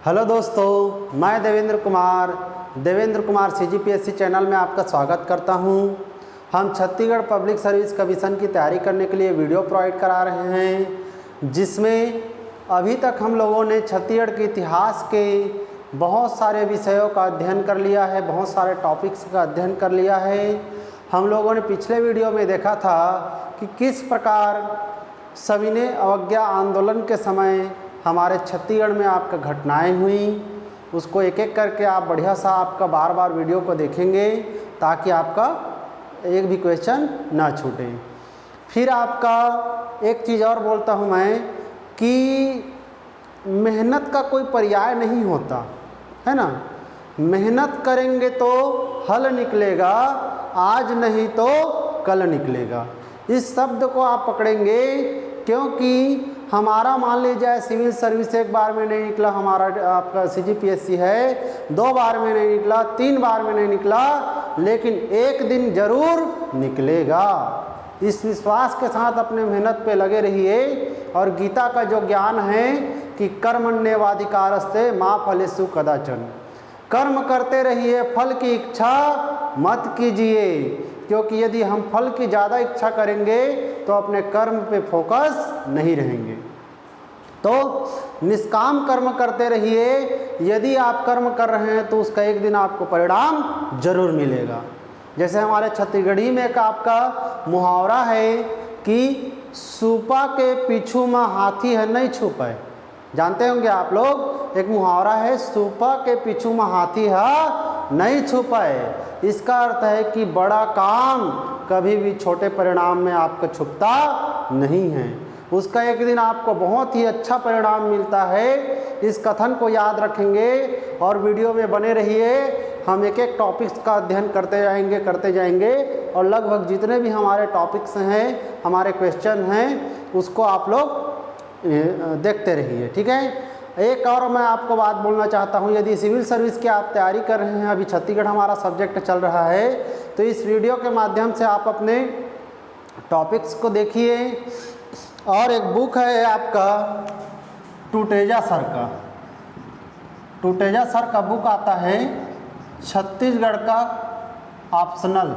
Hello दोस्तों, मैं Devendra Kumar CGPSC channel में आपका स्वागत करता हूं। हम छत्तीसगढ़ पब्लिक सर्विस कमीशन की तैयारी करने के लिए वीडियो प्रोवाइड करा रहे हैं, जिसमें अभी तक हम लोगों ने छत्तीसगढ़ के इतिहास के बहुत सारे विषयों का अध्ययन कर लिया है, बहुत सारे टॉपिक्स का अध्ययन कर लिया है। हम लोगों ने पिछले वीडियो में देखा था कि किस प्रकार सविनय अवज्ञा आंदोलन के समय हमारे छत्तीसगढ़ में आपका घटनाएं हुई। उसको एक एक करके आप बढ़िया सा आपका बार बार वीडियो को देखेंगे ताकि आपका एक भी क्वेश्चन ना छूटे। फिर आपका एक चीज़ और बोलता हूँ मैं कि मेहनत का कोई पर्याय नहीं होता है ना। मेहनत करेंगे तो हल निकलेगा, आज नहीं तो कल निकलेगा। इस शब्द को आप पकड़ेंगे, क्योंकि हमारा मान लीजिए सिविल सर्विस एक बार में नहीं निकला, हमारा आपका CGPSC है 2 बार में नहीं निकला, 3 बार में नहीं निकला, लेकिन एक दिन जरूर निकलेगा। इस विश्वास के साथ अपने मेहनत पे लगे रहिए। और गीता का जो ज्ञान है कि कर्मण्येवाधिकारस्ते मा फलेषु कदाचन, कर्म करते रहिए, फल की इच्छा मत कीजिए। क्योंकि यदि हम फल की ज़्यादा इच्छा करेंगे तो अपने कर्म पे फोकस नहीं रहेंगे। तो निष्काम कर्म करते रहिए। यदि आप कर्म कर रहे हैं तो उसका एक दिन आपको परिणाम जरूर मिलेगा। जैसे हमारे छत्तीसगढ़ी में एक आपका मुहावरा है कि सूपा के पीछू में हाथी है नहीं छुपाए। जानते होंगे आप लोग, एक मुहावरा है सूपा के पीछू में हाथी है नहीं छुपाए। इसका अर्थ है कि बड़ा काम कभी भी छोटे परिणाम में आपको छुपता नहीं है, उसका एक दिन आपको बहुत ही अच्छा परिणाम मिलता है। इस कथन को याद रखेंगे और वीडियो में बने रहिए। हम एक एक टॉपिक्स का अध्ययन करते जाएंगे और लगभग जितने भी हमारे टॉपिक्स हैं, हमारे क्वेश्चन हैं, उसको आप लोग देखते रहिए, ठीक है। एक और मैं आपको बात बोलना चाहता हूं, यदि सिविल सर्विस की आप तैयारी कर रहे हैं, अभी छत्तीसगढ़ हमारा सब्जेक्ट चल रहा है, तो इस वीडियो के माध्यम से आप अपने टॉपिक्स को देखिए। और एक बुक है आपका टूटेजा सर का बुक आता है, छत्तीसगढ़ का ऑप्शनल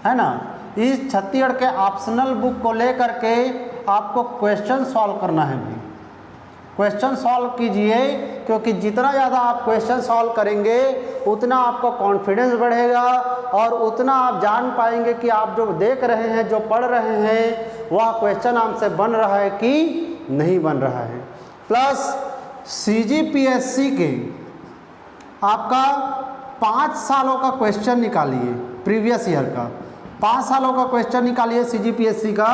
है ना। इस छत्तीसगढ़ के ऑप्शनल बुक को लेकर के आपको क्वेश्चन सॉल्व करना है भाई। क्वेश्चन सॉल्व कीजिए, क्योंकि जितना ज़्यादा आप क्वेश्चन सॉल्व करेंगे उतना आपका कॉन्फिडेंस बढ़ेगा और उतना आप जान पाएंगे कि आप जो देख रहे हैं, जो पढ़ रहे हैं, वह क्वेश्चन आपसे बन रहा है कि नहीं बन रहा है। प्लस CGPSC के आपका 5 सालों का क्वेश्चन निकालिए, प्रीवियस ईयर का 5 सालों का क्वेश्चन निकालिए CGPSC का,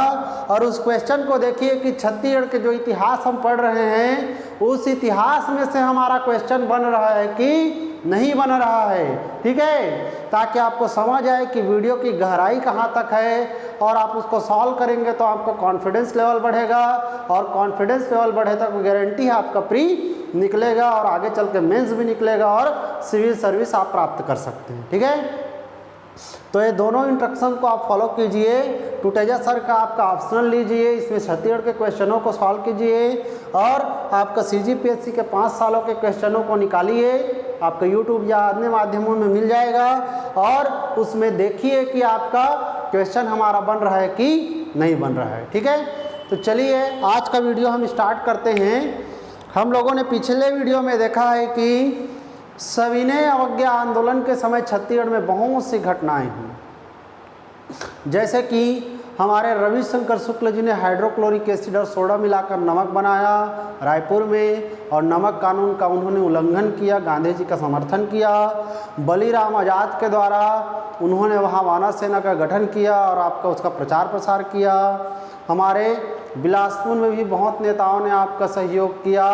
और उस क्वेश्चन को देखिए कि छत्तीसगढ़ के जो इतिहास हम पढ़ रहे हैं, उस इतिहास में से हमारा क्वेश्चन बन रहा है कि नहीं बन रहा है, ठीक है। ताकि आपको समझ आए कि वीडियो की गहराई कहाँ तक है, और आप उसको सॉल्व करेंगे तो आपका कॉन्फिडेंस लेवल बढ़ेगा, और कॉन्फिडेंस लेवल बढ़े तक गारंटी है आपका प्री निकलेगा और आगे चल के मेंस भी निकलेगा और सिविल सर्विस आप प्राप्त कर सकते हैं, ठीक है। तो ये दोनों इंस्ट्रक्शन को आप फॉलो कीजिए। टूटेजा सर का आपका ऑप्शनल लीजिए, इसमें छत्तीसगढ़ के क्वेश्चनों को सॉल्व कीजिए और आपका CGPSC के 5 सालों के क्वेश्चनों को निकालिए। आपका YouTube या अन्य माध्यमों में मिल जाएगा, और उसमें देखिए कि आपका क्वेश्चन हमारा बन रहा है कि नहीं बन रहा है, ठीक है। तो चलिए आज का वीडियो हम स्टार्ट करते हैं। हम लोगों ने पिछले वीडियो में देखा है कि सविनय अवज्ञा आंदोलन के समय छत्तीसगढ़ में बहुत सी घटनाएं हुई। जैसे कि हमारे रविशंकर शुक्ल जी ने हाइड्रोक्लोरिक एसिड और सोडा मिलाकर नमक बनाया रायपुर में, और नमक कानून का उन्होंने उल्लंघन किया, गांधी जी का समर्थन किया। बलीराम आज़ाद के द्वारा उन्होंने वहाँ वानर सेना का गठन किया और आपका उसका प्रचार प्रसार किया। हमारे बिलासपुर में भी बहुत नेताओं ने आपका सहयोग किया।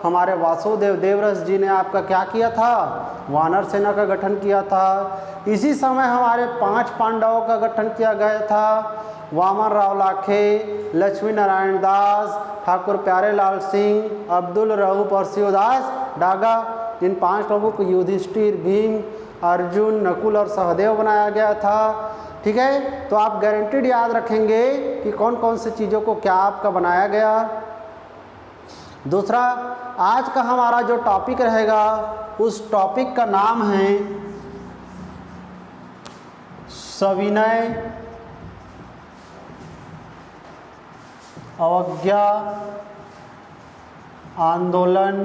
हमारे वासुदेव देवरस जी ने आपका क्या किया था, वानर सेना का गठन किया था। इसी समय हमारे 5 पांडवों का गठन किया गया था, वामन राव लाखे, लक्ष्मी नारायण दास, ठाकुर प्यारेलाल सिंह, अब्दुल रऊफ और शिवदास डागा। इन 5 लोगों को युधिष्ठिर, भीम, अर्जुन, नकुल और सहदेव बनाया गया था, ठीक है। तो आप गारंटीड याद रखेंगे कि कौन कौन सी चीज़ों को क्या आपका बनाया गया। दूसरा, आज का हमारा जो टॉपिक रहेगा उस टॉपिक का नाम है सविनय अवज्ञा आंदोलन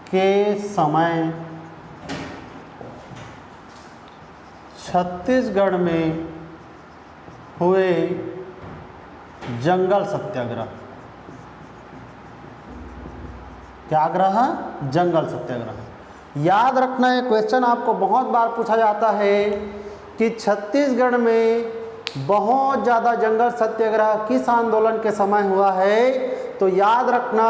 के समय छत्तीसगढ़ में हुए जंगल सत्याग्रह। क्या ग्रह? जंगल सत्याग्रह। याद रखना, ये क्वेश्चन आपको बहुत बार पूछा जाता है कि छत्तीसगढ़ में बहुत ज़्यादा जंगल सत्याग्रह किस आंदोलन के समय हुआ है। तो याद रखना,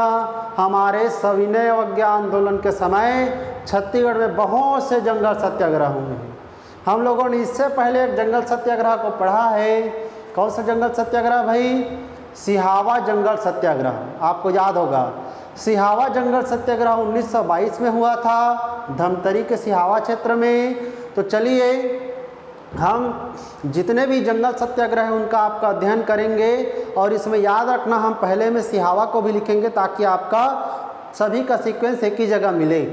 हमारे सविनय अवज्ञा आंदोलन के समय छत्तीसगढ़ में बहुत से जंगल सत्याग्रह हुए हैं। हम लोगों ने इससे पहले एक जंगल सत्याग्रह को पढ़ा है। कौन सा जंगल सत्याग्रह भाई? सिहावा जंगल सत्याग्रह। आपको याद होगा, सिहावा जंगल सत्याग्रह 1922 में हुआ था, धमतरी के सिहावा क्षेत्र में। तो चलिए हम जितने भी जंगल सत्याग्रह हैं उनका आपका अध्ययन करेंगे, और इसमें याद रखना हम पहले में सिहावा को भी लिखेंगे ताकि आपका सभी का सीक्वेंस एक ही जगह मिले।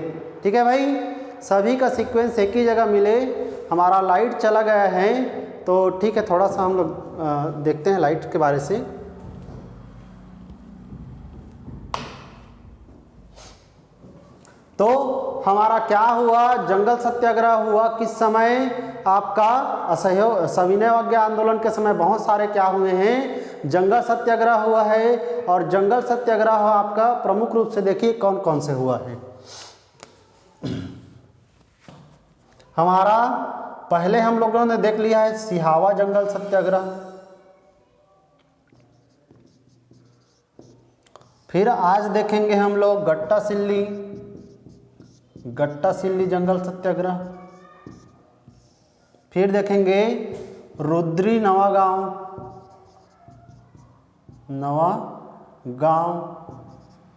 ठीक है भाई, सभी का सीक्वेंस एक ही जगह मिले। हमारा लाइट चला गया है तो ठीक है, थोड़ा सा हम लोग देखते हैं लाइट के बारे से। तो हमारा क्या हुआ? जंगल सत्याग्रह हुआ किस समय? आपका असहयोग सविनय अवज्ञा आंदोलन के समय बहुत सारे क्या हुए हैं? जंगल सत्याग्रह हुआ है। और जंगल सत्याग्रह आपका प्रमुख रूप से देखिए कौन कौन से हुआ है। हमारा पहले हम लोगों ने देख लिया है सिहावा जंगल सत्याग्रह। फिर आज देखेंगे हम लोग गट्टा सिल्ली जंगल सत्याग्रह। फिर देखेंगे रुद्री नवागांव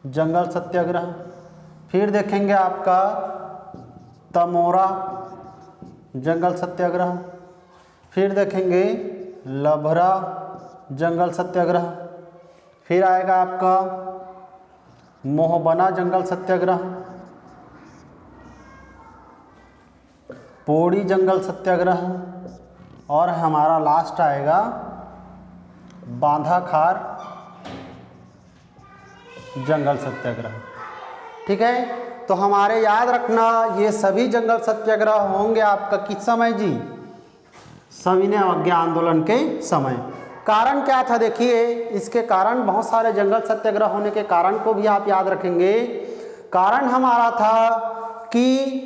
जंगल सत्याग्रह। फिर देखेंगे आपका तमोरा जंगल सत्याग्रह। फिर देखेंगे लभरा जंगल सत्याग्रह। फिर आएगा आपका मोहबना जंगल सत्याग्रह, पोड़ी जंगल सत्याग्रह, और हमारा लास्ट आएगा बांधाखार जंगल सत्याग्रह। ठीक है, तो हमारे याद रखना ये सभी जंगल सत्याग्रह होंगे आपका किस समय जी? सविनय अवज्ञा आंदोलन के समय। कारण क्या था? देखिए, इसके कारण बहुत सारे जंगल सत्याग्रह होने के कारण को भी आप याद रखेंगे। कारण हमारा था कि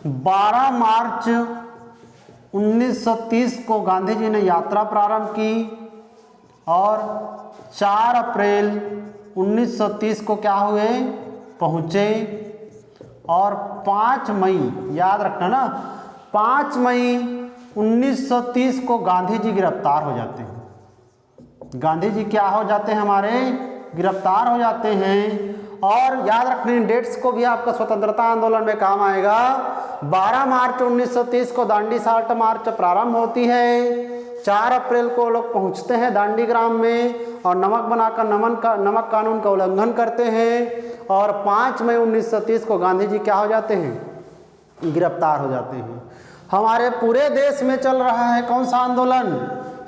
12 मार्च 1930 को गांधी जी ने यात्रा प्रारंभ की, और 4 अप्रैल 1930 को क्या हुए? पहुँचे। और 5 मई, याद रखना ना, 5 मई 1930 को गांधी जी गिरफ्तार हो जाते हैं। गांधी जी क्या हो जाते हैं? हमारे गिरफ्तार हो जाते हैं। और याद रखने डेट्स को भी आपका स्वतंत्रता आंदोलन में काम आएगा। 12 मार्च 1930 को दांडी साल्ट मार्च प्रारंभ होती है। 4 अप्रैल को लोग पहुंचते हैं दांडी ग्राम में और नमक बनाकर नमक कानून का उल्लंघन करते हैं। और 5 मई 1930 को गांधी जी क्या हो जाते हैं? गिरफ्तार हो जाते हैं। हमारे पूरे देश में चल रहा है कौन सा आंदोलन?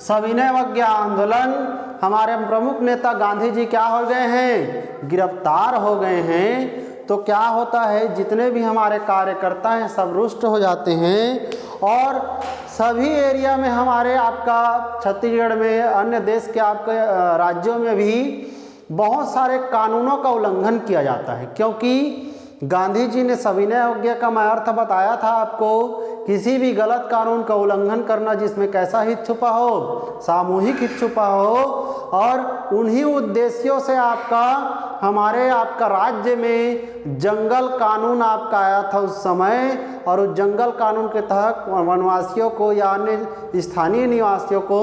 सविनय अवज्ञा आंदोलन। हमारे प्रमुख नेता गांधी जी क्या हो गए हैं? गिरफ्तार हो गए हैं। तो क्या होता है? जितने भी हमारे कार्यकर्ता हैं सब रुष्ट हो जाते हैं, और सभी एरिया में हमारे आपका छत्तीसगढ़ में, अन्य देश के आपके राज्यों में भी बहुत सारे कानूनों का उल्लंघन किया जाता है। क्योंकि गांधी जी ने सविनय अवज्ञा का मैं अर्थ बताया था आपको, किसी भी गलत कानून का उल्लंघन करना जिसमें कैसा हित छुपा हो? सामूहिक हित छुपा हो। और उन्हीं उद्देश्यों से हमारे आपका राज्य में जंगल कानून आपका आया था उस समय, और उस जंगल कानून के तहत वनवासियों को या अन्य स्थानीय निवासियों को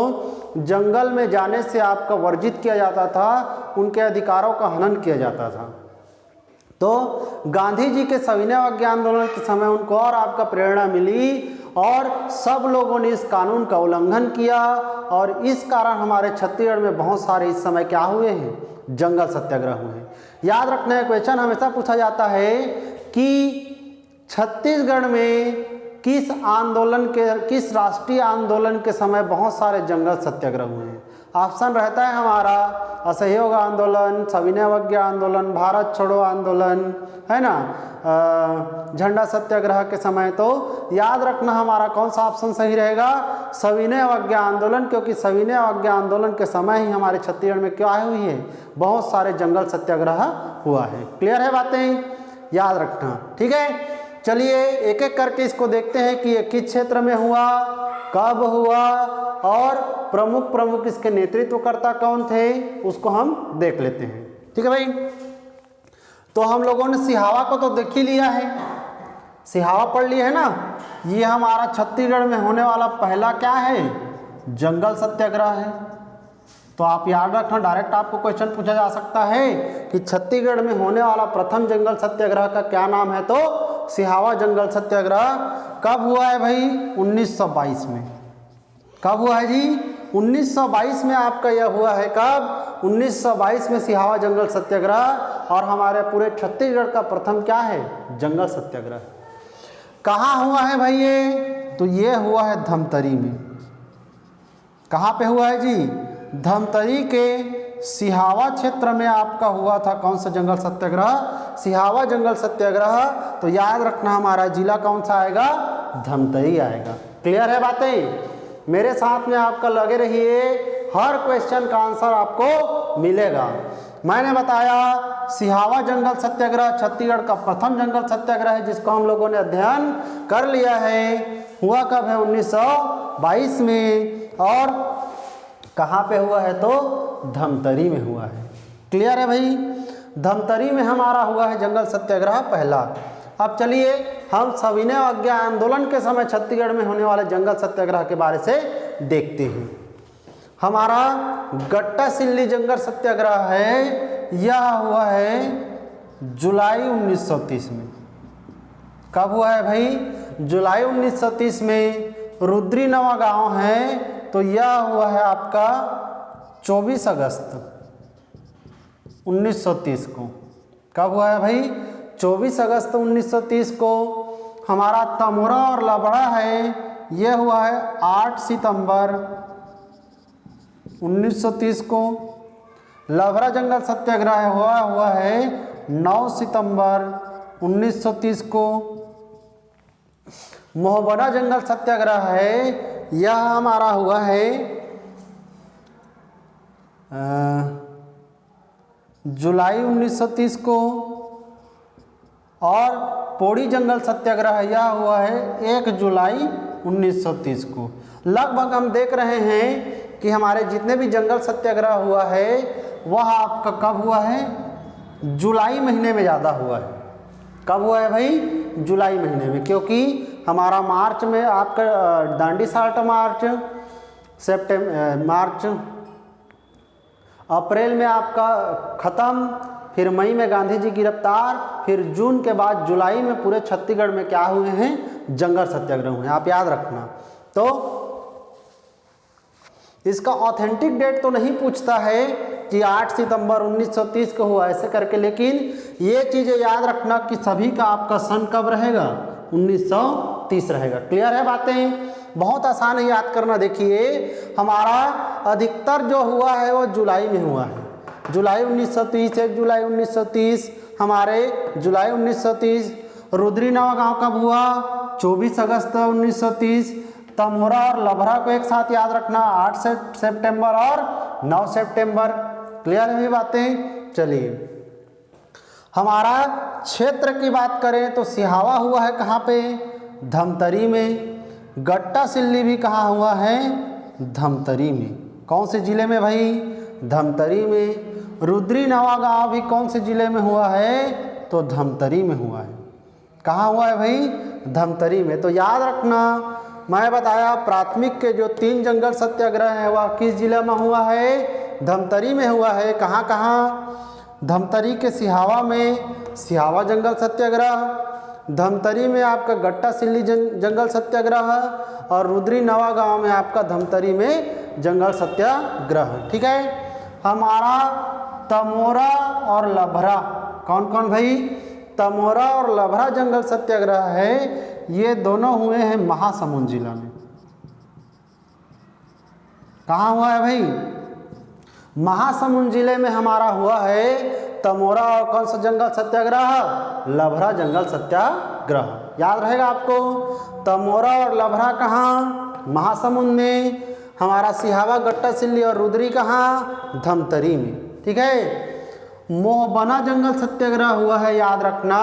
जंगल में जाने से आपका वर्जित किया जाता था, उनके अधिकारों का हनन किया जाता था। तो गांधी जी के सविनय अवज्ञा आंदोलन के समय उनको और आपका प्रेरणा मिली, और सब लोगों ने इस कानून का उल्लंघन किया और इस कारण हमारे छत्तीसगढ़ में बहुत सारे इस समय क्या हुए हैं, जंगल सत्याग्रह हुए हैं। याद रखना है, क्वेश्चन हमेशा पूछा जाता है कि छत्तीसगढ़ में किस राष्ट्रीय आंदोलन के समय बहुत सारे जंगल सत्याग्रह हुए हैं। ऑप्शन रहता है हमारा असहयोग आंदोलन, सविनय अवज्ञा आंदोलन, भारत छोड़ो आंदोलन, है ना, झंडा सत्याग्रह के समय। तो याद रखना हमारा कौन सा ऑप्शन सही रहेगा, सविनय अवज्ञा आंदोलन, क्योंकि सविनय अवज्ञा आंदोलन के समय ही हमारे छत्तीसगढ़ में क्या हुई है, बहुत सारे जंगल सत्याग्रह हुआ है। क्लियर है बातें, याद रखना, ठीक है। चलिए एक एक करके इसको देखते हैं कि ये किस क्षेत्र में हुआ, कब हुआ और प्रमुख इसके नेतृत्वकर्ता कौन थे, उसको हम देख लेते हैं। ठीक है भाई, तो हम लोगों ने सिहावा को तो देख ही लिया है, सिहावा पढ़ लिया है ना। ये हमारा छत्तीसगढ़ में होने वाला पहला क्या है, जंगल सत्याग्रह है। तो आप याद रखना, डायरेक्ट आपको क्वेश्चन पूछा जा सकता है कि छत्तीसगढ़ में होने वाला प्रथम जंगल सत्याग्रह का क्या नाम है, तो सिहावा जंगल सत्याग्रह कब हुआ है भाई, 1922 में। कब हुआ है जी, 1922 में आपका यह हुआ है। कब, 1922 में सिहावा जंगल सत्याग्रह। और हमारे पूरे छत्तीसगढ़ का प्रथम क्या है, जंगल सत्याग्रह। कहाँ हुआ है भाई ये, तो ये हुआ है धमतरी में। कहाँ पे हुआ है जी, धमतरी के सिहावा क्षेत्र में आपका हुआ था कौन सा जंगल सत्याग्रह, सिहावा जंगल सत्याग्रह। तो याद रखना हमारा जिला कौन सा आएगा, धमतरी आएगा। क्लियर है बातें, मेरे साथ में आपका लगे रहिए, हर क्वेश्चन का आंसर आपको मिलेगा। मैंने बताया सिहावा जंगल सत्याग्रह छत्तीसगढ़ का प्रथम जंगल सत्याग्रह है, जिसको हम लोगों ने अध्ययन कर लिया है। हुआ कब है, 1922 में। और कहाँ पे हुआ है, तो धमतरी में हुआ है। क्लियर है भाई, धमतरी में हमारा हुआ है जंगल सत्याग्रह पहला। अब चलिए हम सविनय अवज्ञा आंदोलन के समय छत्तीसगढ़ में होने वाले जंगल सत्याग्रह के बारे से देखते हैं। हमारा गट्टा सिल्ली जंगल सत्याग्रह है, यह हुआ है जुलाई 1930 में। कब हुआ है भाई, जुलाई 1930 में। रुद्री नवा गांव है, तो यह हुआ है आपका 24 अगस्त 1930 को। कब हुआ है भाई, 24 अगस्त 1930 को। हमारा तमोरा और लबड़ा है, यह हुआ है 8 सितंबर 1930 को। लबड़ा जंगल सत्याग्रह हुआ है 9 सितंबर 1930 को। मोहबना जंगल सत्याग्रह है, यह हमारा हुआ है जुलाई 1930 को। और पौड़ी जंगल सत्याग्रह यह हुआ है 1 जुलाई 1930 को। लगभग हम देख रहे हैं कि हमारे जितने भी जंगल सत्याग्रह हुआ है वह आपका कब हुआ है, जुलाई महीने में ज़्यादा हुआ है। कब हुआ है भाई, जुलाई महीने में, क्योंकि हमारा मार्च में आपका दांडी साल्ट मार्च, मार्च अप्रैल में आपका ख़त्म, फिर मई में गांधी जी गिरफ्तार, फिर जून के बाद जुलाई में पूरे छत्तीसगढ़ में क्या हुए हैं, जंगल सत्याग्रह हुए हैं। आप याद रखना। तो इसका ऑथेंटिक डेट तो नहीं पूछता है कि 8 सितंबर 1930 को हुआ ऐसे करके, लेकिन ये चीज़ें याद रखना कि सभी का आपका सन कब रहेगा, 1930 रहेगा। क्लियर है बातें, बहुत आसान है याद करना। देखिए हमारा अधिकतर जो हुआ है वो जुलाई में हुआ है, जुलाई 1930, 1 जुलाई 1930 हमारे जुलाई 1930। रुद्री नवा गाँव कब हुआ, 24 अगस्त 1930। तमोरा और लभरा को एक साथ याद रखना, 8 सितंबर और 9 सितंबर। क्लियर है ये बातें। चलिए हमारा क्षेत्र की बात करें तो सिहावा हुआ है कहाँ पे, धमतरी में। गट्टा सिल्ली भी कहाँ हुआ है, धमतरी में। कौन से जिले में भाई, धमतरी में। रुद्री नवा गाँव भी कौन से जिले में हुआ है, तो धमतरी में हुआ है। कहाँ हुआ है भाई, धमतरी में। तो याद रखना, मैं बताया प्राथमिक के जो 3 जंगल सत्याग्रह है वह किस जिले में हुआ है, धमतरी में हुआ है। कहाँ कहाँ, धमतरी के सिहावा में सिहावा जंगल सत्याग्रह, धमतरी में आपका गट्टा सिल्ली जंगल सत्याग्रह और रुद्री नवा गांव में आपका धमतरी में जंगल सत्याग्रह। ठीक है, हमारा तमोरा और लभरा, कौन कौन भाई, तमोरा और लभरा जंगल सत्याग्रह है, ये दोनों हुए हैं महासमुंद जिला में। कहाँ हुआ है भाई, महासमुंद जिले में हमारा हुआ है तमोरा और कौन सा जंगल सत्याग्रह, लभरा जंगल सत्याग्रह। याद रहेगा आपको, तमोरा और लभरा कहाँ, महासमुंद में, हमारा सिहावा गट्टा सिल्ली और रुद्री कहाँ, धमतरी में। ठीक है, मोहबना जंगल सत्याग्रह हुआ है, याद रखना।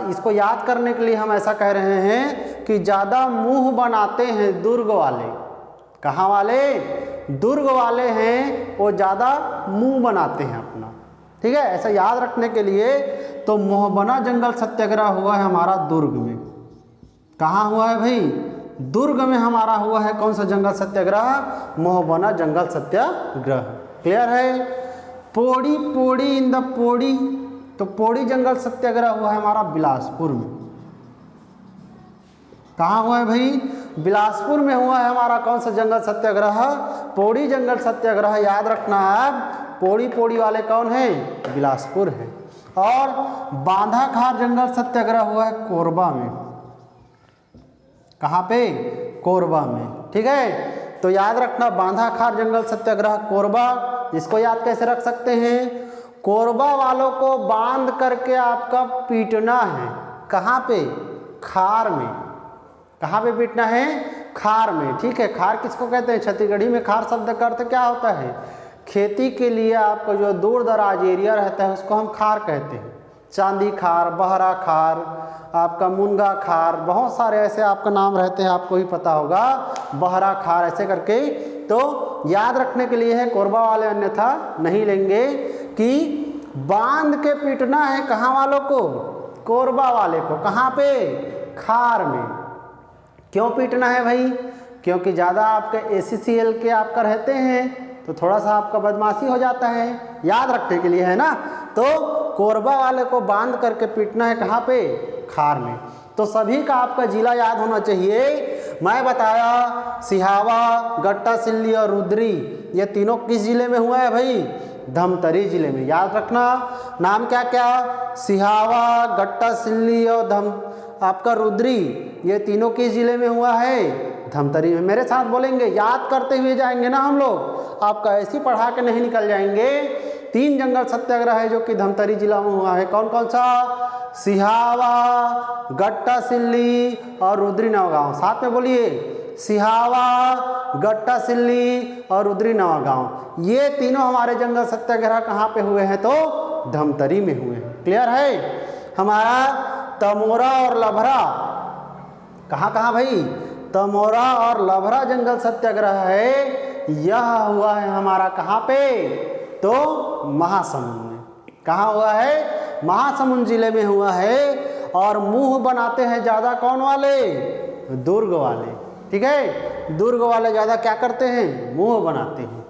इसको याद करने के लिए हम ऐसा कह रहे हैं कि ज़्यादा मुंह बनाते हैं दुर्ग वाले। कहाँ वाले, दुर्ग वाले हैं, वो ज़्यादा मुंह बनाते हैं अपना। ठीक है, ऐसा याद रखने के लिए तो मोहबना जंगल सत्याग्रह हुआ है हमारा दुर्ग में। कहाँ हुआ है भाई, दुर्ग में हमारा हुआ है कौन सा जंगल सत्याग्रह, मोहबना जंगल सत्याग्रह। क्लियर है। पोड़ी, पोड़ी इन द पोड़ी, तो पोड़ी जंगल सत्याग्रह हुआ है हमारा बिलासपुर में। कहाँ हुआ है भाई, बिलासपुर में हुआ है हमारा कौन सा जंगल सत्याग्रह, पोड़ी जंगल सत्याग्रह। याद रखना है, पोड़ी पोड़ी वाले कौन है, बिलासपुर है। और बांधा खार जंगल सत्याग्रह हुआ है कोरबा में। कहाँ पे, कोरबा में। ठीक है, तो याद रखना बांधा खार जंगल सत्याग्रह कोरबा। इसको याद कैसे रख सकते हैं, कोरबा वालों को बांध करके आपका पीटना है। कहाँ पे, खार में। कहाँ पे पीटना है, खार में। ठीक है, खार किसको कहते हैं, छत्तीसगढ़ी में खार शब्द का अर्थ क्या होता है, खेती के लिए आपका जो दूर दराज एरिया रहता है उसको हम खार कहते हैं। चांदी खार, बहरा खार, आपका मुनगा खार, बहुत सारे ऐसे आपका नाम रहते हैं, आपको ही पता होगा, बहरा खार ऐसे करके। तो याद रखने के लिए है, कोरबा वाले अन्यथा नहीं लेंगे कि बांध के पीटना है कहाँ वालों को, कोरबा वाले को। कहाँ पे, खार में। क्यों पीटना है भाई, क्योंकि ज़्यादा आपके ACCL के आपका रहते हैं तो थोड़ा सा आपका बदमाशी हो जाता है, याद रखने के लिए है ना। तो कोरबा वाले को बांध करके पीटना है कहाँ पे, खार में। तो सभी का आपका जिला याद होना चाहिए। मैं बताया सिहावा, गट्टा सिल्ली और रुद्री, ये तीनों किस जिले में हुआ है भाई, धमतरी जिले में। याद रखना नाम क्या क्या, सिहावा, गट्टा सिल्ली और आपका रुद्री, ये तीनों किस जिले में हुआ है, धमतरी में। मेरे साथ बोलेंगे, याद करते हुए जाएंगे ना हम लोग, आपका ऐसी पढ़ा के नहीं निकल जाएंगे। 3 जंगल सत्याग्रह है जो कि धमतरी जिला में हुआ है। कौन कौन सा, सिहावा, गट्टा सिल्ली और रुद्री नवागांव। साथ में बोलिए, सिहावा, गट्टा सिल्ली और रुद्री नवागांव। ये तीनों हमारे जंगल सत्याग्रह कहाँ पे हुए हैं, तो धमतरी में हुए हैं। क्लियर है। हमारा तमोरा और लभरा, कहाँ कहाँ भाई, तमोरा और लभरा जंगल सत्याग्रह है, यह हुआ है हमारा कहाँ पे, तो महासमुंद में। कहाँ हुआ है, महासमुंद जिले में हुआ है। और मुंह बनाते हैं ज़्यादा कौन वाले, दुर्ग वाले। ठीक है, दुर्ग वाले ज़्यादा क्या करते हैं, मुंह बनाते हैं।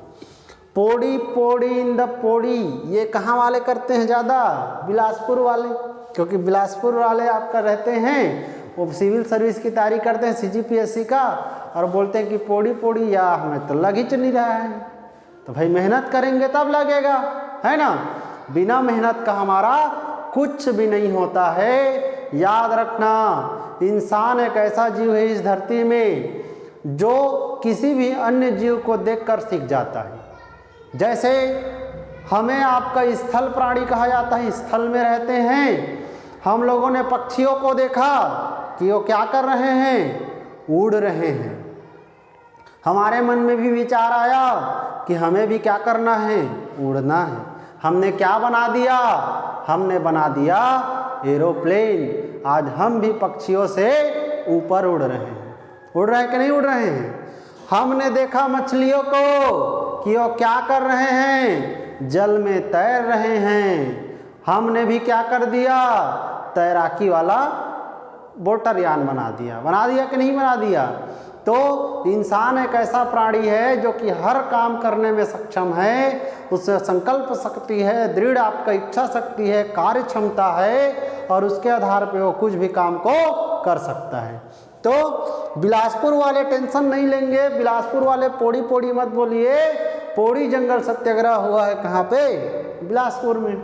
पोड़ी, पोड़ी इन द पोड़ी, ये कहाँ वाले करते हैं ज़्यादा, बिलासपुर वाले। क्योंकि बिलासपुर वाले आपका रहते हैं, वो सिविल सर्विस की तैयारी करते हैं CGPSC का, और बोलते हैं कि पोड़ी पोड़ी या हमें तो लग ही नहीं रहा है। तो भाई मेहनत करेंगे तब लगेगा, है ना। बिना मेहनत का हमारा कुछ भी नहीं होता है। याद रखना, इंसान एक ऐसा जीव है इस धरती में जो किसी भी अन्य जीव को देखकर सीख जाता है। जैसे हमें आपका स्थल प्राणी कहा जाता है, स्थल में रहते हैं। हम लोगों ने पक्षियों को देखा कि वो क्या कर रहे हैं, उड़ रहे हैं। हमारे मन में भी विचार आया कि हमें भी क्या करना है, उड़ना है। हमने क्या बना दिया, हमने बना दिया एरोप्लेन। आज हम भी पक्षियों से ऊपर उड़ रहे हैं। उड़ रहे हैं कि नहीं उड़ रहे हैं। हमने देखा मछलियों को कि वो क्या कर रहे हैं, जल में तैर रहे हैं। हमने भी क्या कर दिया, तैराकी वाला मोटरयान बना दिया कि नहीं बना दिया। तो इंसान एक ऐसा प्राणी है जो कि हर काम करने में सक्षम है, उससे संकल्प शक्ति है, दृढ़ आपका इच्छा शक्ति है, कार्य क्षमता है और उसके आधार पे वो कुछ भी काम को कर सकता है। तो बिलासपुर वाले टेंशन नहीं लेंगे, बिलासपुर वाले पौड़ी पौड़ी मत बोलिए, पौड़ी जंगल सत्याग्रह हुआ है कहाँ पे? बिलासपुर में।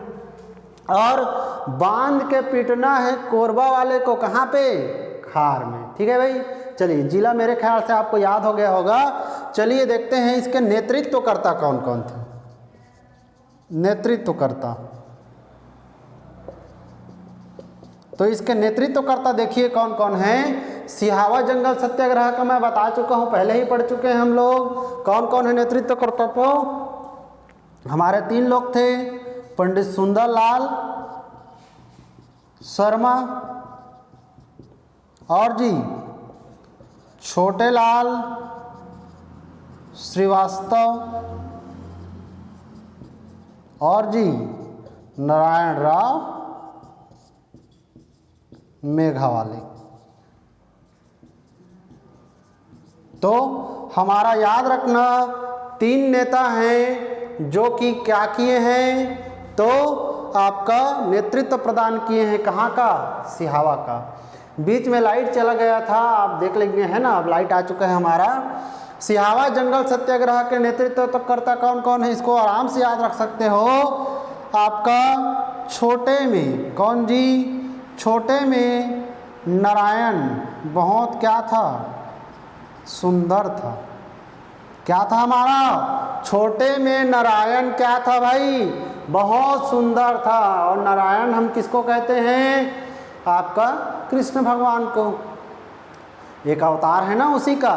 और बांध के पीटना है कोरबा वाले को कहाँ पे? खार में। ठीक है भाई, चलिए जिला मेरे ख्याल से आपको याद हो गया होगा। चलिए देखते हैं इसके नेतृत्वकर्ता कौन कौन थे। नेतृत्वकर्ता, तो इसके नेतृत्वकर्ता देखिए कौन कौन हैं। सिहावा जंगल सत्याग्रह का मैं बता चुका हूं, पहले ही पढ़ चुके हैं हम लोग। कौन कौन है नेतृत्वकर्ता? तो हमारे 3 लोग थे, पंडित सुंदरलाल शर्मा और जी छोटेलाल श्रीवास्तव और जी नारायण राव मेघावाले। तो हमारा याद रखना 3 नेता हैं जो कि क्या किए हैं, तो आपका नेतृत्व प्रदान किए हैं। कहाँ का? सिहावा का। बीच में लाइट चला गया था, आप देख लेंगे, है ना, अब लाइट आ चुका है हमारा। सिहावा जंगल सत्याग्रह के नेतृत्व तो करता कौन कौन है, इसको आराम से याद रख सकते हो। आपका छोटे में कौन जी? छोटे में नारायण, बहुत क्या था? सुंदर था। क्या था हमारा? छोटे में नारायण क्या था भाई? बहुत सुंदर था। और नारायण हम किसको कहते हैं? आपका कृष्ण भगवान को, एक अवतार है ना उसी का।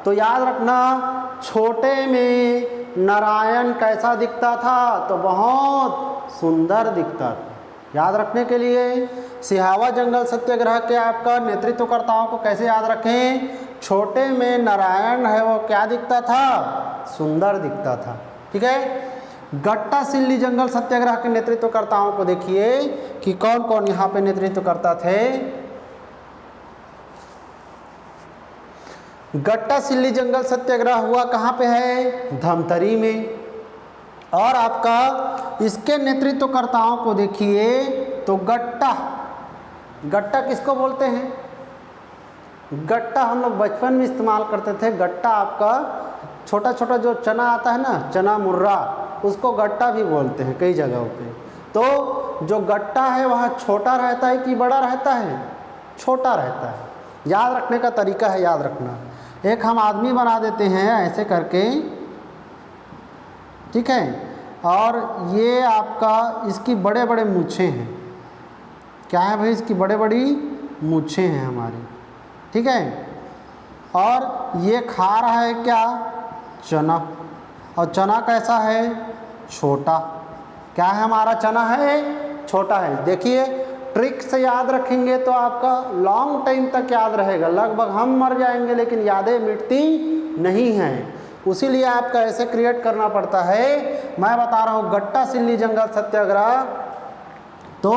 तो याद रखना, छोटे में नारायण कैसा दिखता था? तो बहुत सुंदर दिखता था। याद रखने के लिए सिहावा जंगल सत्याग्रह के आपका नेतृत्वकर्ताओं को कैसे याद रखें? छोटे में नारायण है वो क्या दिखता था? सुंदर दिखता था। ठीक है। गट्टा सिल्ली जंगल सत्याग्रह के नेतृत्वकर्ताओं को देखिए कि कौन कौन यहाँ पे नेतृत्वकर्ता थे। गट्टा सिल्ली जंगल सत्याग्रह हुआ कहाँ पे है? धमतरी में। और आपका इसके नेतृत्वकर्ताओं को देखिए तो गट्टा, गट्टा किसको बोलते हैं? गट्टा हम लोग बचपन में इस्तेमाल करते थे। गट्टा आपका छोटा छोटा जो चना आता है ना, चना मुर्रा, उसको गट्टा भी बोलते हैं कई जगहों पे। तो जो गट्टा है वह छोटा रहता है कि बड़ा रहता है? छोटा रहता है। याद रखने का तरीका है, याद रखना। एक हम आदमी बना देते हैं ऐसे करके, ठीक है, और ये आपका इसकी बड़े बड़े मूछें हैं। क्या है भाई? इसकी बड़े बड़ी मूछें हैं हमारी, ठीक है। और ये खा रहा है क्या? चना। और चना कैसा है? छोटा। क्या है हमारा? चना है, छोटा है। देखिए ट्रिक से याद रखेंगे तो आपका लॉन्ग टाइम तक याद रहेगा। लगभग हम मर जाएंगे लेकिन यादें मिटती नहीं हैं। उसी लिए आपका ऐसे क्रिएट करना पड़ता है। मैं बता रहा हूँ गट्टा सिल्ली जंगल सत्याग्रह, तो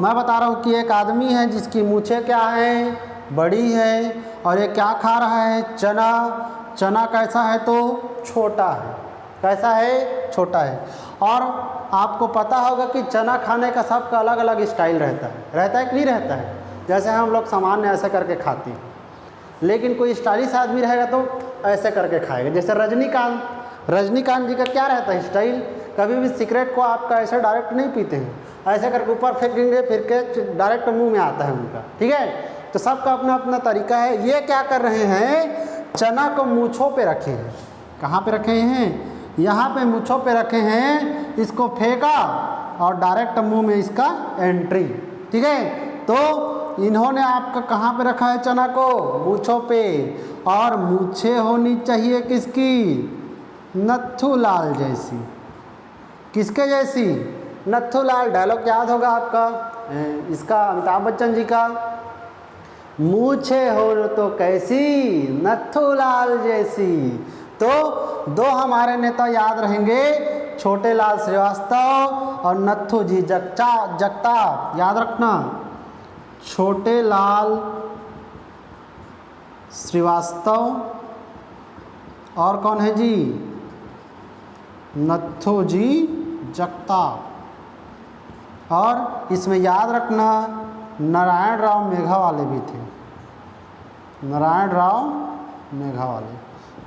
मैं बता रहा हूँ कि एक आदमी है जिसकी मूछें क्या है? बड़ी है। और ये क्या खा रहा है? चना। चना कैसा है? तो छोटा है। कैसा है? छोटा है। और आपको पता होगा कि चना खाने का सबका अलग अलग स्टाइल रहता है। रहता है कि नहीं रहता है? जैसे हम लोग सामान्य ऐसे करके खाते हैं, लेकिन कोई स्टाइलिश आदमी रहेगा तो ऐसे करके खाएगा। जैसे रजनीकांत जी का क्या रहता है स्टाइल? कभी भी सिगरेट को आपका ऐसे डायरेक्ट नहीं पीते हैं, ऐसे करके ऊपर फेंकेंगे, फिर के डायरेक्ट मुंह में आता है उनका, ठीक है। तो सबका अपना अपना तरीका है। ये क्या कर रहे हैं? चना को मूँछों पे रखे हैं। कहाँ पे रखे हैं? यहाँ पे मूँछों पे रखे हैं। इसको फेंका और डायरेक्ट मुंह में इसका एंट्री, ठीक है। तो इन्होंने आपका कहाँ पे रखा है चना को? मूँछों पे। और मूछें होनी चाहिए किसकी? नथुलाल जैसी। किसके जैसी? नथुलाल। डायलॉग याद होगा आपका इसका, अमिताभ बच्चन जी का, मूछें हो तो कैसी, नथुलाल जैसी। तो 2 हमारे नेता याद रहेंगे, छोटेलाल श्रीवास्तव और नथु जी जगताप। याद रखना, छोटेलाल श्रीवास्तव और कौन है जी, नथोजी जगताप। और इसमें याद रखना नारायण राव मेघावाले भी थे, नारायण राव मेघावाले।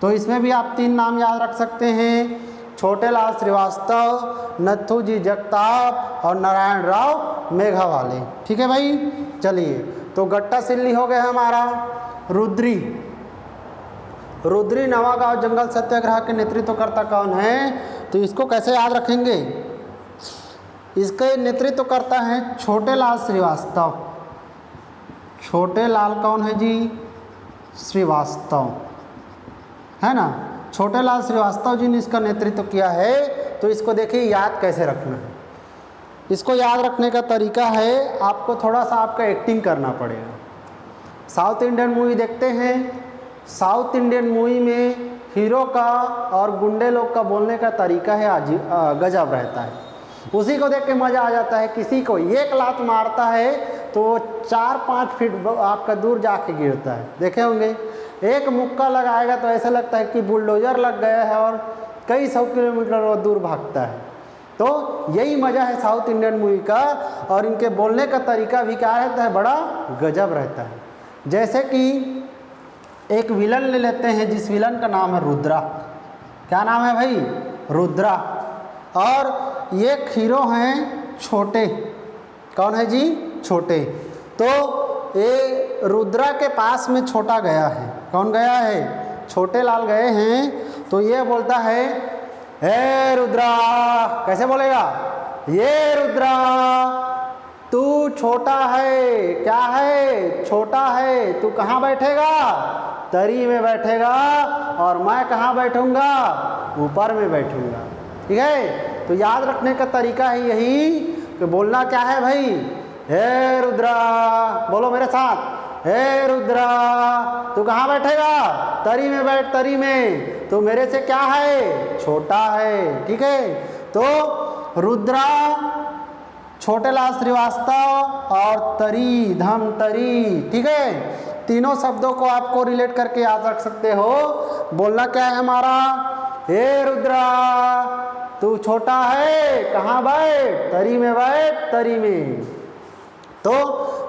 तो इसमें भी आप 3 नाम याद रख सकते हैं, छोटेलाल श्रीवास्तव, नथोजी जगताप और नारायण राव मेघावाले। ठीक है भाई। चलिए, तो गट्टा सिल्ली हो गया हमारा। रुद्री, रुद्री नवागांव जंगल सत्याग्रह के नेतृत्वकर्ता कौन है, तो इसको कैसे याद रखेंगे, इसके नेतृत्व करता है छोटेलाल श्रीवास्तव। छोटेलाल कौन है जी, श्रीवास्तव, है ना। छोटेलाल श्रीवास्तव जी ने इसका नेतृत्व किया है। तो इसको देखिए याद कैसे रखना है। इसको याद रखने का तरीका है, आपको थोड़ा सा आपका एक्टिंग करना पड़ेगा। साउथ इंडियन मूवी देखते हैं, साउथ इंडियन मूवी में हीरो का और गुंडे लोग का बोलने का तरीका है गजब रहता है। उसी को देख के मज़ा आ जाता है। किसी को एक लात मारता है तो 4-5 फीट आपका दूर जाके गिरता है, देखे होंगे। एक मुक्का लगाएगा तो ऐसा लगता है कि बुलडोजर लग गया है और कई 100 किलोमीटर वो दूर भागता है। तो यही मज़ा है साउथ इंडियन मूवी का। और इनके बोलने का तरीका भी क्या रहता है, बड़ा गजब रहता है। जैसे कि एक विलन ले लेते हैं, जिस विलन का नाम है रुद्रा। क्या नाम है भाई, रुद्रा। और एक हीरो हैं छोटे, कौन है जी, छोटे। तो ये रुद्रा के पास में छोटा गया है, कौन गया है, छोटे लाल गए हैं। तो ये बोलता है, हे रुद्रा, कैसे बोलेगा, ये रुद्रा तू छोटा है, क्या है, छोटा है, तू कहाँ बैठेगा, तरी में बैठेगा, और मैं कहाँ बैठूंगा, ऊपर में बैठूंगा। ठीक है। तो याद रखने का तरीका है यही कि बोलना क्या है भाई, हे रुद्रा, बोलो मेरे साथ, हे रुद्रा तू कहाँ बैठेगा, तरी में बैठ, तरी में, तो मेरे से क्या है, छोटा है। ठीक है। तो रुद्रा, छोटेलाल श्रीवास्तव और तरी, धमतरी। ठीक है। तीनों शब्दों को आपको रिलेट करके याद रख सकते हो। बोलना क्या है हमारा, हे रुद्रा तू छोटा है, कहाँ बैठ, तरी में बैठ, तरी में। तो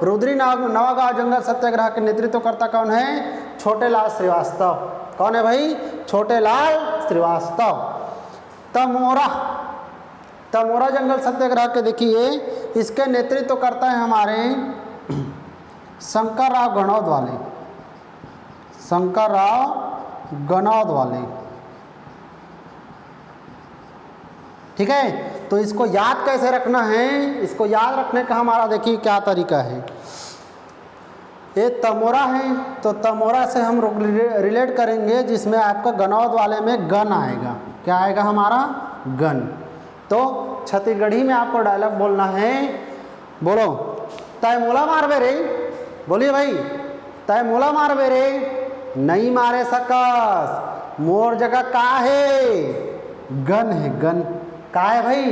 रुद्री नवागांव जंगल सत्याग्रह के नेतृत्वकर्ता कौन है, छोटेलाल श्रीवास्तव। कौन है भाई, छोटेलाल श्रीवास्तव। तमोरा, तमोरा जंगल सत्याग्रह के देखिए, इसके नेतृत्व करता है हमारे शंकरराव गणौद वाले, शंकरराव गणौद वाले। ठीक है। तो इसको याद कैसे रखना है, इसको याद रखने का हमारा देखिए क्या तरीका है। ये तमोरा है, तो तमोरा से हम रिलेट करेंगे जिसमें आपका गणौद वाले में गन आएगा। क्या आएगा हमारा, गन। तो छत्तीसगढ़ी में आपको डायलॉग बोलना है, बोलो, तय मोला मारबे रे, बोलिए भाई, तय मोला मारबे रे, नहीं मारे सकस, मोर जगह का है, गन है, गन। का है भाई,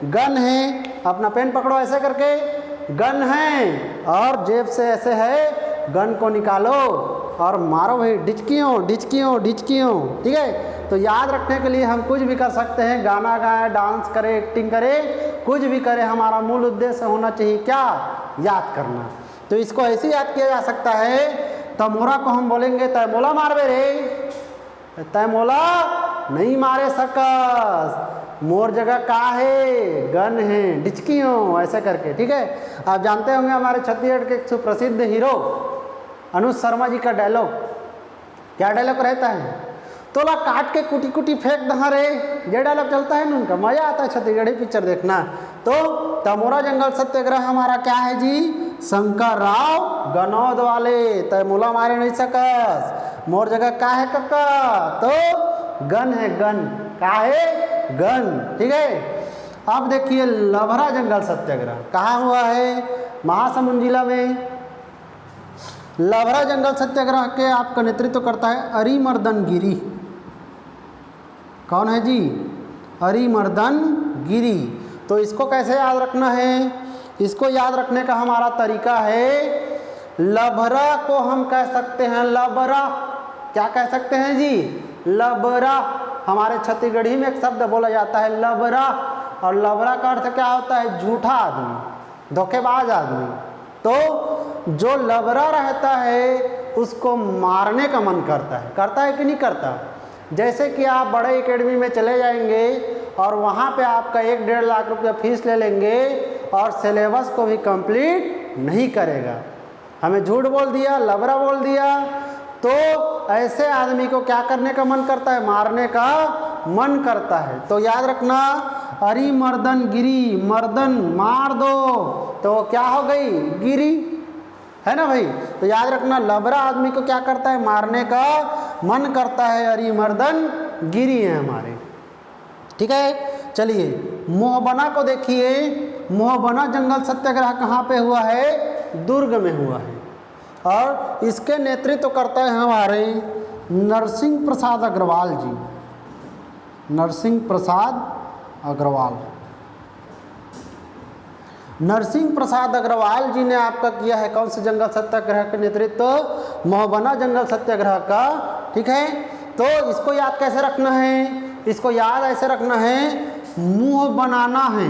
गन है। अपना पेन पकड़ो ऐसे करके, गन है, और जेब से ऐसे है, गन को निकालो और मारो भाई, डिचकियों डिचकियों डिचकियों। ठीक है। तो याद रखने के लिए हम कुछ भी कर सकते हैं, गाना गाएं, डांस करें, एक्टिंग करें, कुछ भी करें, हमारा मूल उद्देश्य होना चाहिए क्या, याद करना। तो इसको ऐसे याद किया जा सकता है, तमोरा को हम बोलेंगे तैमोला मारबे रे, तैमोला नहीं मारे सकस, मोर जगह का है, गन है, डिचकियों, ऐसा करके। ठीक है। आप जानते होंगे हमारे छत्तीसगढ़ के एक सुप्रसिद्ध हीरो अनुज शर्मा जी का डायलॉग, क्या डायलॉग रहता है, तोला काट के कुटी कुटी फेंक दहा रे, ये डायलॉग चलता है ना उनका, मजा आता है छत्तीसगढ़ी पिक्चर देखना। तो तमोरा जंगल सत्याग्रह हमारा क्या है जी, शंकरराव गणौद वाले, तैमोला मारे नहीं सकस, मोर जगह का है कक्का, तो गन है, गन का है, गन। ठीक है। अब देखिए लभरा जंगल सत्याग्रह कहाँ हुआ है, महासमुंद जिला में। लभरा जंगल सत्याग्रह के आपका नेतृत्व करता है अरिमर्दन गिरी। कौन है जी, अरिमर्दन गिरी। तो इसको कैसे याद रखना है, इसको याद रखने का हमारा तरीका है लबरा को हम कह सकते हैं लबरा। क्या कह सकते हैं जी? लबरा। हमारे छत्तीसगढ़ी में एक शब्द बोला जाता है लबरा, और लबरा का अर्थ क्या होता है? झूठा आदमी, धोखेबाज आदमी। तो जो लबरा रहता है उसको मारने का मन करता है कि नहीं करता? जैसे कि आप बड़े एकेडमी में चले जाएंगे और वहाँ पे आपका 1-1.5 लाख रुपया फीस ले लेंगे और सिलेबस को भी कंप्लीट नहीं करेगा, हमें झूठ बोल दिया, लबरा बोल दिया, तो ऐसे आदमी को क्या करने का मन करता है? मारने का मन करता है। तो याद रखना, अरी मर्दन गिरी, मर्दन मार दो तो क्या हो गई? गिरी, है ना भाई? तो याद रखना, लबरा आदमी को क्या करता है? मारने का मन करता है। अरी मर्दन गिरी है हमारे। ठीक है, चलिए मोहबना को देखिए। मोहबना जंगल सत्याग्रह कहाँ पे हुआ है? दुर्ग में हुआ है, और इसके नेतृत्व करते हैं हमारे नरसिंह प्रसाद अग्रवाल जी। नरसिंह प्रसाद अग्रवाल। नरसिंह प्रसाद अग्रवाल जी ने आपका किया है कौन से जंगल सत्याग्रह का नेतृत्व? मोहबना जंगल सत्याग्रह का। ठीक है, तो इसको याद कैसे रखना है? इसको याद ऐसे रखना है, मुंह बनाना है।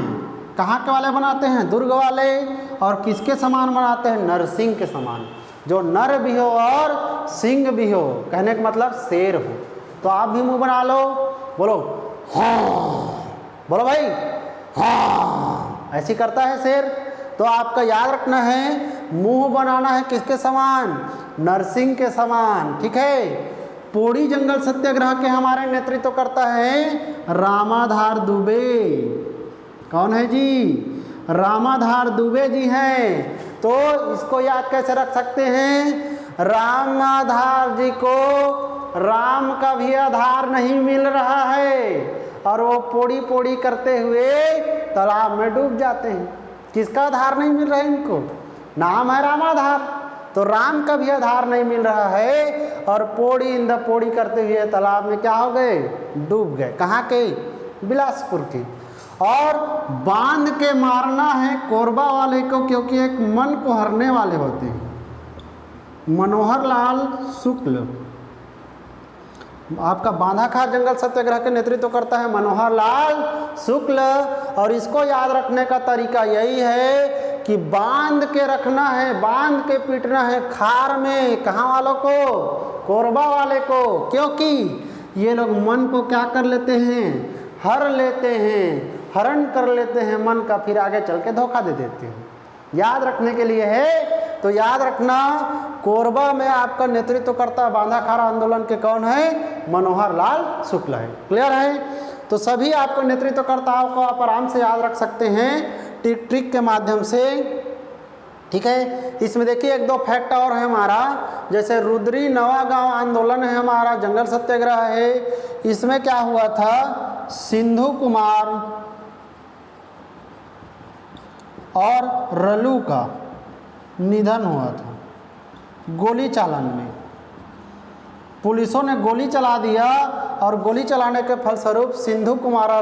कहाँ के वाले बनाते हैं? दुर्ग वाले। और किसके समान बनाते हैं? नरसिंह के समान, जो नर भी हो और सिंह भी हो, कहने का मतलब शेर हो। तो आप भी मुंह बना लो, बोलो हाँ, बोलो भाई हाँ, ऐसी करता है शेर। तो आपका याद रखना है, मुंह बनाना है किसके समान? नरसिंह के समान। ठीक है, पोड़ी जंगल सत्याग्रह के हमारे नेतृत्व करता है रामाधार दुबे। कौन है जी? रामाधार दुबे जी हैं। तो इसको याद कैसे रख सकते हैं? रामाधार जी को राम का भी आधार नहीं मिल रहा है और वो पोड़ी पोड़ी करते हुए तालाब में डूब जाते हैं। किसका आधार नहीं मिल रहा है इनको? नाम है रामाधार, तो राम का भी आधार नहीं मिल रहा है और पोड़ी इन द पोड़ी करते हुए तालाब में क्या हो गए? डूब गए। कहाँ के? बिलासपुर के। और बांध के मारना है कोरबा वाले को, क्योंकि एक मन को हरने वाले होते हैं। मनोहर लाल शुक्ल आपका बांधाखार जंगल सत्याग्रह के नेतृत्व करता है मनोहर लाल शुक्ल। और इसको याद रखने का तरीका यही है कि बांध के रखना है, बांध के पीटना है खार में। कहाँ वालों को? कोरबा वाले को, क्योंकि ये लोग मन को क्या कर लेते हैं? हर लेते हैं, हरण कर लेते हैं मन का, फिर आगे चल के धोखा दे देते हैं। याद रखने के लिए है। तो याद रखना, कोरबा में आपका नेतृत्व करता बांधाखार आंदोलन के कौन है? मनोहर लाल शुक्ल है। क्लियर है? तो सभी आपको नेतृत्वकर्ताओं को आप आराम से याद रख सकते हैं ट्रिक के माध्यम से। ठीक है, इसमें देखिए 1-2 फैक्ट और है हमारा। जैसे रुद्री नवागांव आंदोलन है हमारा, जंगल सत्याग्रह है। इसमें क्या हुआ था? सिंधु कुमार और रलू का निधन हुआ था गोली चालन में। पुलिसों ने गोली चला दिया और गोली चलाने के फलस्वरूप सिंधु कुमार